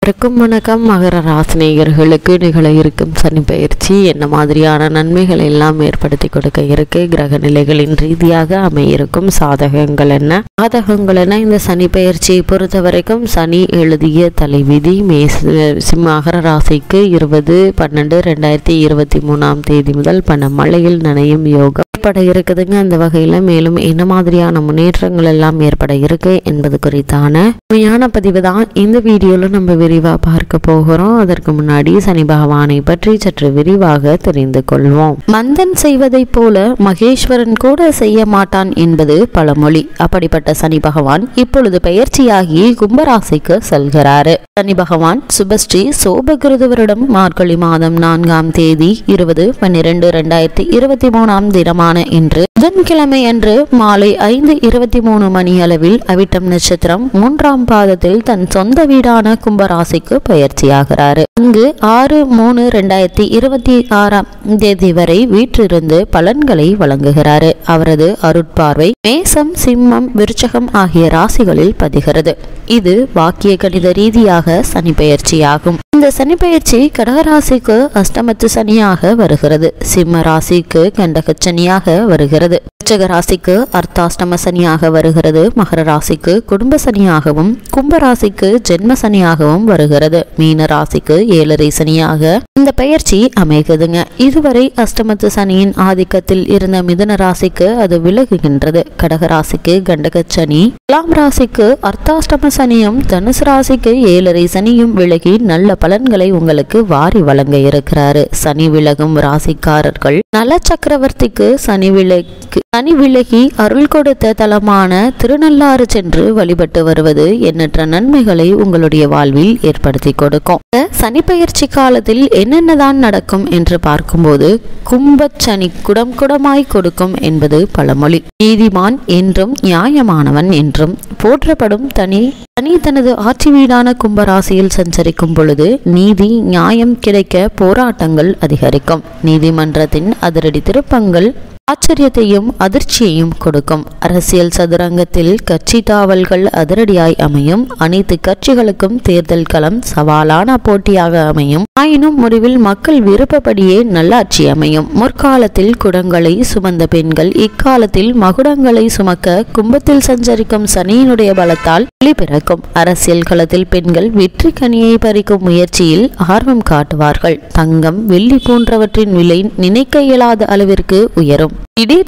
வணக்கம். மகர ராசினியர்களுக்கு நிகழ இருக்கும் சனி பயிற்சி என்ன மாதிரியான நன்மைகள் எல்லாம் ஏற்படுத்தி கொடுக்க இருக்கு, கிரக நிலைகளின் ரீதியாக அமையிருக்கும் சாதகங்கள் என்ன இந்த சனி பயிற்சியை பொறுத்த வரைக்கும் சனி எழுதிய தலைவிதி மகர ராசிக்கு 20/12/2023 முதல் மழையில் நனையும் யோகம் ஏற்பட இருக்குதுங்க. அந்த வகையில மேலும் என்ன மாதிரியான முன்னேற்றங்கள் எல்லாம் ஏற்பட இருக்கு என்பது குறித்தான உண்மையான பதிவு தான் இந்த வீடியோல நம்ம விரிவா பார்க்க போகிறோம். அதற்கு முன்னாடி சனி பகவானை பற்றி சற்று விரிவாக தெரிந்து கொள்வோம். மந்தன் செய்வதை போல மகேஸ்வரன் கூட செய்ய மாட்டான் என்பது பழமொழி. அப்படிப்பட்ட சனி பகவான் இப்பொழுது பயிற்சியாகி கும்பராசிக்கு செல்கிறாரு. சனி பகவான் சுபஸ்ரீ சோபகிருது வருடம் மார்கழி மாதம் 4ஆம் தேதி 20/12/2023 தினமான இன்று புதன்கிழமை அன்று மாலை 5:23 மணி அளவில் அவிட்டம் நட்சத்திரம் 3ஆம் பாதத்தில் தன் சொந்த வீடான கும்பராசிக்கு பயிற்சியாகிறாரு. அங்கு 6/3/2026 தேதி வரை வீற்றிருந்து பலன்களை வழங்குகிறாரு. அவரது அருட்பார்வை மேசம், சிம்மம், விருச்சகம் ஆகிய ராசிகளில் பதிகிறது. இது வாக்கிய கணித ரீதியாக சனி பயிற்சியாகும். இந்த சனி பயிற்சி கடகராசிக்கு அஷ்டமத்து சனியாக வருகிறது. சிம்ம ராசிக்கு கண்டக சனியாக வருகிறது. விருச்சிக ராசிக்கு அர்த்தாஷ்டம சனியாக வருகிறது. மகர ராசிக்கு குடும்ப சனியாகவும் கும்ப ராசிக்கு ஜென்ம சனியாகவும் வருகிறது. மீன ராசிக்கு 7.5 சனியாக இந்த பயிற்சி அமைகுதுங்க. இதுவரை அஷ்டமத்து சனியின் ஆதிக்கத்தில் இருந்த மிதுன ராசிக்கு அது விலகுகின்றது. கடக ராசிக்கு கண்டக சனி, துலாம் ராசிக்கு அர்த்தாஷ்டம சனியும் தனுசு ராசிக்கு 7.5 சனியும் விலகி நல்ல பலன்களை உங்களுக்கு வாரி வழங்க இருக்கிறாரு. சனி விலகும் ராசிக்காரர்கள் நல சக்கரவர்த்திக்கு சனி விலகி அருள் கொடுத்த தலமான திருநள்ளாறு சென்று வழிபட்டு வருவது எண்ணற்ற நன்மைகளை உங்களுடைய வாழ்வில் ஏற்படுத்தி கொடுக்கும். சனி பயிற்சி காலத்தில் என்னென்னதான் நடக்கும் என்று பார்க்கும்போது கும்பச்சனி குடமாய் கொடுக்கும் என்பது பழமொழி. நீதிமான் என்றும் நியாயமானவன் என்றும் போற்றப்படும் சனி தனது ஆட்சி வீடான கும்பராசியில் சஞ்சரிக்கும் பொழுது நீதி நியாயம் கிடைக்க போராட்டங்கள் அதிகரிக்கும். நீதிமன்றத்தின் அதிரடி திருப்பங்கள் ஆச்சரியத்தையும் அதிர்ச்சியையும் கொடுக்கும். அரசியல் சதுரங்கத்தில் கட்சி தாவல்கள் அதிரடியாய் அமையும். அனைத்து கட்சிகளுக்கும் தேர்தல் களம் சவாலான போட்டியாக அமையும். ஆயினும் முடிவில் மக்கள் விருப்பப்படியே நல்லாட்சி அமையும். முற்காலத்தில் குடங்களை சுமந்த பெண்கள் இக்காலத்தில் மகுடங்களை சுமக்க கும்பத்தில் சஞ்சரிக்கும் சனியினுடைய பலத்தால் பிறக்கும். அரசியல் களத்தில் பெண்கள் வெற்றி கனியை பறிக்கும் முயற்சியில் ஆர்வம் காட்டுவார்கள். தங்கம், வெள்ளி போன்றவற்றின் விலை நினைக்க இயலாத அளவிற்கு உயரும்.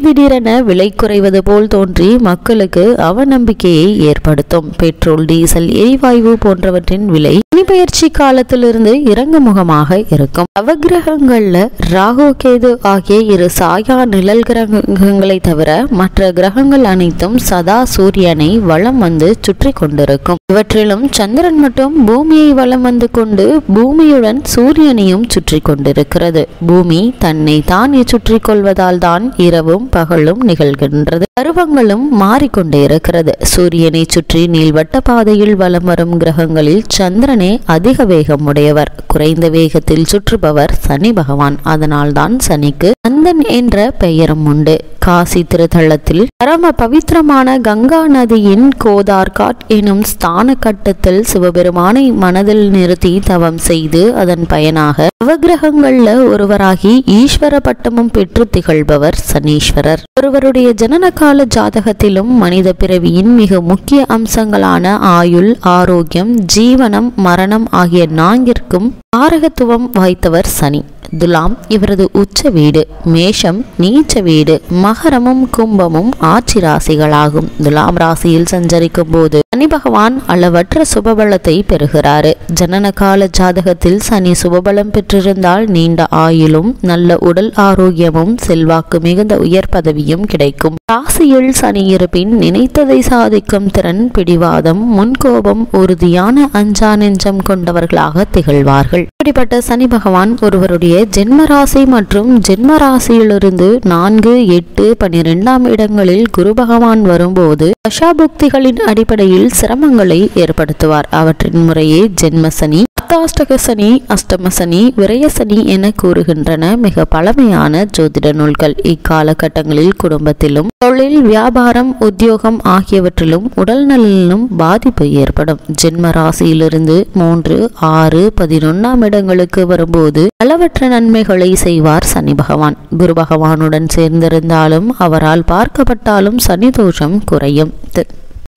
திடீரென விலை குறைவது போல் தோன்றி மக்களுக்கு அவநம்பிக்கையை ஏற்படுத்தும். பெட்ரோல், டீசல், எரிவாயு போன்றவற்றின் விலை பயிற்சி காலத்திலிருந்து இறங்கு முகமாக இருக்கும். நவகிரகங்கள்ல ராகு, கேது ஆகிய 2 சாயா நிழல் கிரகங்களை தவிர மற்ற கிரகங்கள் அனைத்தும் சதா சூரியனை வலம் வந்து சுற்றி கொண்டிருக்கும். இவற்றிலும் சந்திரன் மட்டும் பூமியை வலம் வந்து கொண்டு பூமியுடன் சூரியனையும் சுற்றி கொண்டிருக்கிறது. பூமி தன்னை தானே சுற்றி கொள்வதால் தான் இரவும் பகலும் நிகழ்கின்றது. பருவங்களும் மாறிக்கொண்டே இருக்கிறது. சூரியனை சுற்றி நீள்வட்ட பாதையில் வலம் வரும் கிரகங்களில் சந்திரனே அதிக வேகம் உடையவர். குறைந்த வேகத்தில் சுற்றுபவர் சனி பகவான். அதனால்தான் சனிக்கு நந்தன் என்ற பெயரும் உண்டு. காசி திருத்தலத்தில் பரம பவித்திரமான கங்கா நதியின் கோதார்காட் எனும் ஸ்தான கட்டத்தில் சிவபெருமானை மனதில் நிறுத்தி தவம் செய்து அதன் பயனாக நவகிரகங்கள்ல ஒருவராகி ஈஸ்வர பட்டமும் பெற்று திகழ்பவர் சனீஸ்வரர். ஒருவருடைய ஜனனகால ஜாதகத்திலும் மனித பிறவியின் மிக முக்கிய அம்சங்களான ஆயுள், ஆரோக்கியம், ஜீவனம், மரணம் ஆகிய 4ற்கும் காரகத்துவம் வாய்த்தவர் சனி. துலாம் இவரது உச்ச வீடு, மேஷம் நீச்ச வீடு, மகரமும் கும்பமும் ஆட்சி ராசிகளாகும். துலாம் ராசியில் சஞ்சரிக்கும் போது சனி பகவான் அளவற்ற சுபபலத்தை பெறுகிறாரு. ஜனன கால ஜாதகத்தில் சனி சுபபலம் பெற்றிருந்தால் நீண்ட ஆயுளும் நல்ல உடல் ஆரோக்கியமும் செல்வாக்கு மிகுந்த உயர் பதவியும் கிடைக்கும். ராசியில் சனி இருப்பின் நினைத்ததை சாதிக்கும் திறன், பிடிவாதம், முன்கோபம், உறுதியான அஞ்சா நெஞ்சம் கொண்டவர்களாக திகழ்வார்கள். இப்படிப்பட்ட சனி பகவான் ஒருவருடைய ஜென்மராசி மற்றும் ஜென்மராசியிலிருந்து 4, 8, 12ஆம் இடங்களில் குரு பகவான் வரும்போது தசாபுக்திகளின் அடிப்படையில் சிரமங்களை ஏற்படுத்துவார். அவற்றின் முறையே ஜென்ம சனி, அர்த்தாஷ்டக சனி, அஷ்டம சனி, விரய சனி என கூறுகின்றன மிக பழமையான ஜோதிட நூல்கள். இக்காலகட்டங்களில் குடும்பத்திலும் தொழில், வியாபாரம், உத்தியோகம் ஆகியவற்றிலும் உடல் நலனிலும் பாதிப்பு ஏற்படும். ஜென்ம ராசியிலிருந்து 3, 6, 11 இடங்களுக்கு வரும்போது அளவற்ற நன்மைகளை செய்வார் சனி பகவான். குரு பகவானுடன் சேர்ந்திருந்தாலும் அவரால் பார்க்கப்பட்டாலும் சனி தோஷம் குறையும்.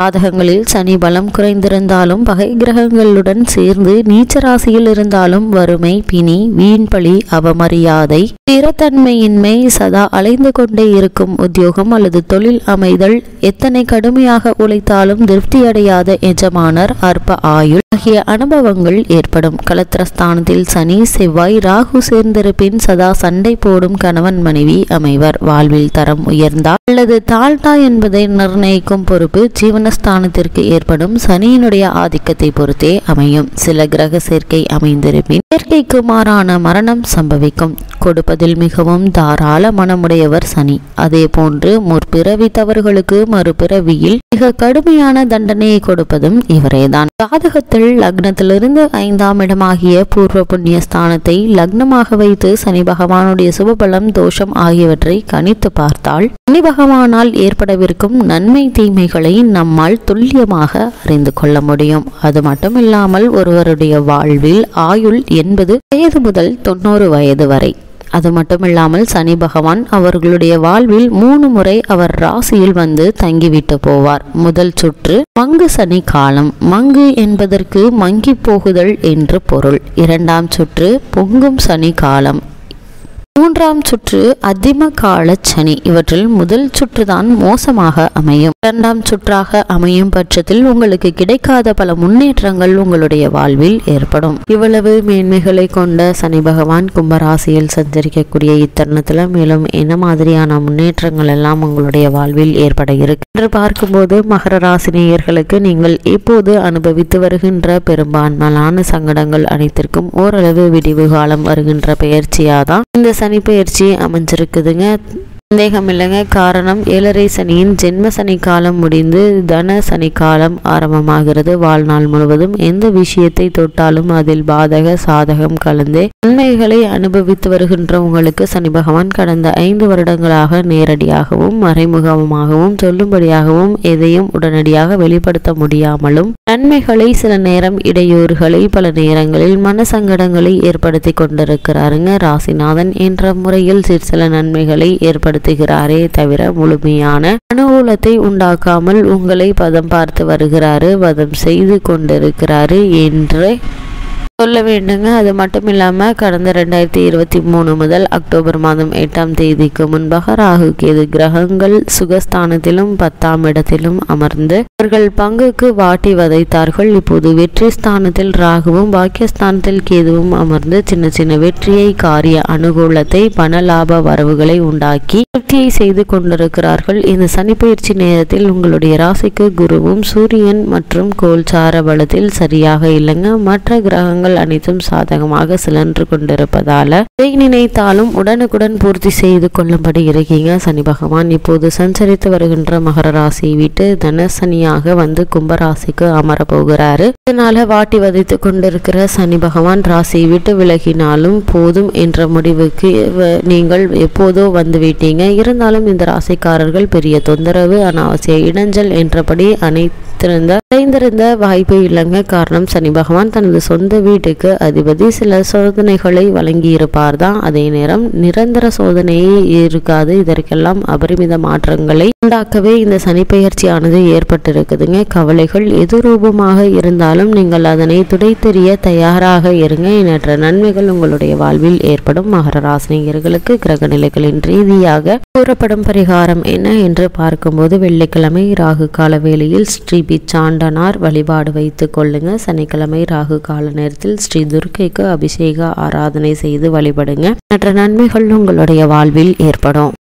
ஜாதகங்களில் சனி பலம் குறைந்திருந்தாலும் பகை கிரகங்களுடன் சேர்ந்து நீச்ச ராசியில் இருந்தாலும் வறுமை, பிணி, வீண்பழி, அவமரியாதை, ஸ்திரத்தன்மையின்மை, சதா அலைந்து கொண்டே இருக்கும் உத்தியோகம் அல்லது தொழில் அமைதல், எத்தனை கடுமையாக உழைத்தாலும் திருப்தியடையாத எஜமானர், அற்ப ஆயுள் ஆகிய அனுபவங்கள் ஏற்படும். களத்திரஸ்தானத்தில் சனி, செவ்வாய், ராகு சேர்ந்திருப்பின் சதா சண்டை போடும் கணவன் மனைவி அமைவர். வாழ்வில் தரம் உயர்ந்தால் அல்லது தாழ்ந்தா என்பதை நிர்ணயிக்கும் பொறுப்பு ஜீவனஸ்தானத்திற்கு ஏற்படும் சனியினுடைய ஆதிக்கத்தை பொறுத்தே அமையும். சில கிரக சேர்க்கை அமைந்திருப்பின் இயற்கைக்கு மாறான மரணம் சம்பவிக்கும். கொடுப்பதில் மிகவும் தாராள மனமுடையவர் சனி. அதே போன்று முற்பிறவி தவறுகளுக்கு மறுபிறவியில் மிக கடுமையான தண்டனையை கொடுப்பதும் இவரேதான். ஜாதகத்தில் லக்னத்திலிருந்து 5ஆம் இடமாகிய பூர்வ புண்ணிய ஸ்தானத்தை லக்னமாக வைத்து சனி பகவானுடைய சுபபலம், தோஷம் ஆகியவற்றை கணித்து பார்த்தால் சனி பகவானால் ஏற்படவிருக்கும் நன்மை தீமைகளை நம்மால் துல்லியமாக அறிந்து கொள்ள முடியும். அது மட்டுமில்லாமல் ஒருவருடைய வாழ்வில் ஆயுள் 80 வயது முதல் 90 வயது வரை. அது மட்டுமில்லாமல் சனி பகவான் அவர்களுடைய வாழ்வில் 3 முறை அவர் ராசியில் வந்து தங்கிவிட்டு போவார். முதல் சுற்று மங்கு சனி காலம். மங்கு என்பதற்கு மங்கி போகுதல் என்று பொருள். 2ஆம் சுற்று பொங்கும் சனி காலம். 3ஆம் சுற்று அதிம கால சனி. இவற்றில் முதல் சுற்றுதான் மோசமாக அமையும். 2ஆம் சுற்றாக அமையும் பட்சத்தில் உங்களுக்கு கிடைக்காத பல முன்னேற்றங்கள் உங்களுடைய வாழ்வில் ஏற்படும். இவ்வளவு மேன்மைகளை கொண்ட சனி பகவான் கும்பராசியில் சஞ்சரிக்கக்கூடிய இத்தருணத்துல மேலும் என்ன மாதிரியான முன்னேற்றங்கள் எல்லாம் உங்களுடைய வாழ்வில் ஏற்பட இருக்கு என்று பார்க்கும்போது, மகர ராசி நேயர்களுக்கு நீங்கள் இப்போது அனுபவித்து வருகின்ற பெரும்பான்மையான சங்கடங்கள் அனைத்திற்கும் ஓரளவு விடிவு காலம் வருகின்ற பெயர்ச்சியாதான் இந்த சனி பெயர்ச்சி அமைஞ்சிருக்குதுங்க. சந்தேகம் இல்லைங்க. காரணம், 7.5 சனியின் ஜென்ம சனி காலம் முடிந்து தன சனி காலம் ஆரம்பமாகிறது. வாழ்நாள் முழுவதும் எந்த விஷயத்தை தொட்டாலும் அதில் பாதக சாதகம் கலந்தே நன்மைகளை அனுபவித்து வருகின்ற உங்களுக்கு சனி பகவான் கடந்த 5 வருடங்களாக நேரடியாகவும் மறைமுகமாகவும் சொல்லும்படியாகவும் எதையும் உடனடியாக வெளிப்படுத்த முடியாமலும் நன்மைகளை, சில நேரம் இடையூறுகளை, பல நேரங்களில் மனசங்கடங்களை ஏற்படுத்தி கொண்டிருக்கிறாருங்க. ராசிநாதன் என்ற முறையில் சில நன்மைகளை ஏற்படுத்துகிறாரே தவிர முழுமையான அனுகூலத்தை உண்டாக்காமல் உங்களை பதம் பார்த்து வருகிறாரு, வதம் செய்து கொண்டிருக்கிறாரு என்று சொல்ல வேண்டுங்க. அது மட்டும் இல்லாமல் கடந்த 2023 முதல் அக்டோபர் மாதம் 8ஆம் தேதிக்கு முன்பாக ராகு கேது கிரகங்கள் சுகஸ்தானத்திலும் 10ஆம் இடத்திலும் அமர்ந்து அவர்கள் பங்குக்கு வாட்டி வதைத்தார்கள். இப்போது வெற்றி ஸ்தானத்தில் ராகுவும் பாக்கியஸ்தானத்தில் கேதுவும் அமர்ந்து சின்ன சின்ன வெற்றியை, காரிய அனுகூலத்தை, பண லாப வரவுகளை உண்டாக்கி திருப்தியை செய்து கொண்டிருக்கிறார்கள். இந்த சனிப்பெயர்ச்சி நேரத்தில் உங்களுடைய ராசிக்கு குருவும் சூரியன் மற்றும் கோல்சார பலத்தில் சரியாக இல்லைங்க. மற்ற கிரகங்கள் அனைத்தும் சாதகமாக சுழன்று கொண்டிருப்பதால எதை நினைத்தாலும் உடனுக்குடன் பூர்த்தி செய்து கொள்ளும்படி இருக்கீங்க. சனி பகவான் இப்போது சஞ்சரித்து வருகின்ற மகர ராசியை விட்டு தனசனியாக வந்து கும்பராசிக்கு அமர போகிறாரு. இதனால வாட்டி வதைத்து கொண்டிருக்கிற சனி பகவான் ராசியை விட்டு விலகினாலும் போதும் என்ற முடிவுக்கு நீங்கள் எப்போதோ வந்து விட்டீங்க. இருந்தாலும் இந்த ராசிக்காரர்கள் பெரிய தொந்தரவு, அனாவசிய இடைஞ்சல் என்றபடி அடைந்திருந்த வாய்ப்பு இல்லைங்க. காரணம், சனி பகவான் தனது சொந்த வீட்டுக்கு அதிபதி. சில சோதனைகளை வழங்கி இருப்பார் தான், அதே நேரம் நிரந்தர சோதனையே இருக்காது. இதற்கெல்லாம் அபரிமித மாற்றங்களை உண்டாக்கவே இந்த சனிப்பெயர்ச்சியானது ஏற்பட்டிருக்குதுங்க. கவலைகள் எது ரூபமாக இருந்தாலும் நீங்கள் அதனை துடைத்தெறிய தயாராக இருங்க. எண்ணற்ற நன்மைகள் உங்களுடைய வாழ்வில் ஏற்படும். மகர ராசினியர்களுக்கு கிரக நிலைகளின் ரீதியாக கூறப்படும் பரிகாரம் என்ன என்று பார்க்கும்போது, வெள்ளிக்கிழமை ராகு கால வேளையில் ஸ்ரீ பிச்சாண்டனார் வழிபாடு வைத்துக் கொள்ளுங்க. சனிக்கிழமை ராகு கால நேரத்தில் ஸ்ரீ துர்க்கைக்கு அபிஷேக ஆராதனை செய்து வழிபடுங்க. மற்ற நன்மைகள் உங்களுடைய வாழ்வில் ஏற்படும்.